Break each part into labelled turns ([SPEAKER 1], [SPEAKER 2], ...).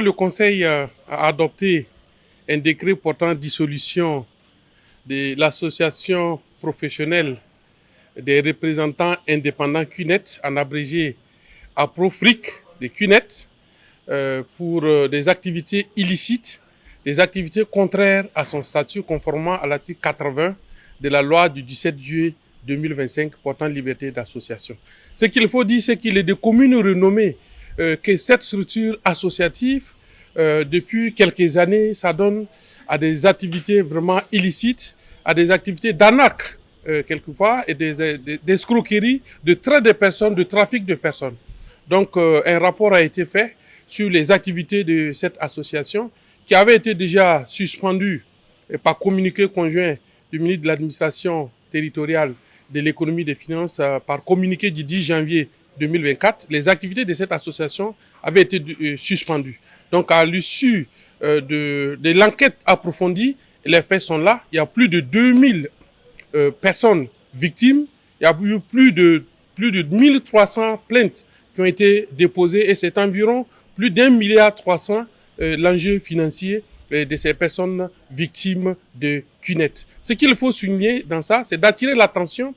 [SPEAKER 1] Le Conseil a adopté un décret portant dissolution de l'association professionnelle des représentants indépendants CUNET, en abrégé APROFRIC de CUNET, pour des activités illicites, des activités contraires à son statut conformément à l'article 80 de la loi du 17 juillet 2025 portant liberté d'association. Ce qu'il faut dire, c'est qu'il est de communes renommées que cette structure associative, depuis quelques années, ça donne à des activités vraiment illicites, à des activités d'arnaque, quelque part, et d'escroqueries, de trait de personnes, de trafic de personnes. Donc, un rapport a été fait sur les activités de cette association qui avait été déjà suspendue par communiqué conjoint du ministre de l'administration territoriale, de l'économie et des finances, par communiqué du 10 janvier 2024. Les activités de cette association avaient été suspendues. Donc, à l'issue de l'enquête approfondie, les faits sont là. Il y a plus de 2000 personnes victimes. Il y a eu plus de 1300 plaintes qui ont été déposées et c'est environ plus d'1,3 milliard l'enjeu financier de ces personnes victimes de CUNET. Ce qu'il faut souligner dans ça, c'est d'attirer l'attention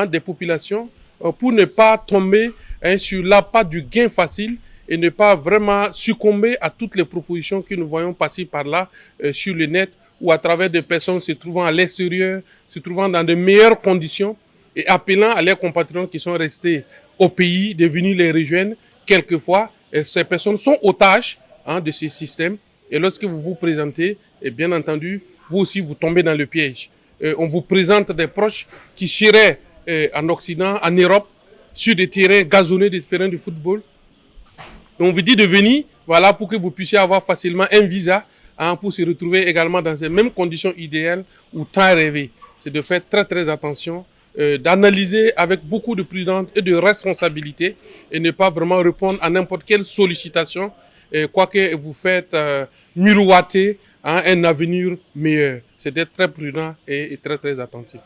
[SPEAKER 1] des populations pour ne pas tomber sur l'appât du gain facile et ne pas vraiment succomber à toutes les propositions que nous voyons passer par là sur le net ou à travers des personnes se trouvant à l'extérieur, se trouvant dans de meilleures conditions et appelant à leurs compatriotes qui sont restés au pays de venir les rejoindre. Quelquefois, ces personnes sont otages de ce système et lorsque vous vous présentez, et bien entendu, vous aussi vous tombez dans le piège. On vous présente des proches qui seraient en Occident, en Europe, sur des terrains gazonnés, des terrains de football. Et on vous dit de venir, voilà, pour que vous puissiez avoir facilement un visa pour se retrouver également dans ces mêmes conditions idéales ou tant rêvées. C'est de faire très très attention, d'analyser avec beaucoup de prudence et de responsabilité et ne pas vraiment répondre à n'importe quelle sollicitation, quoique vous faites miroiter un avenir meilleur. C'est d'être très prudent et très très attentif.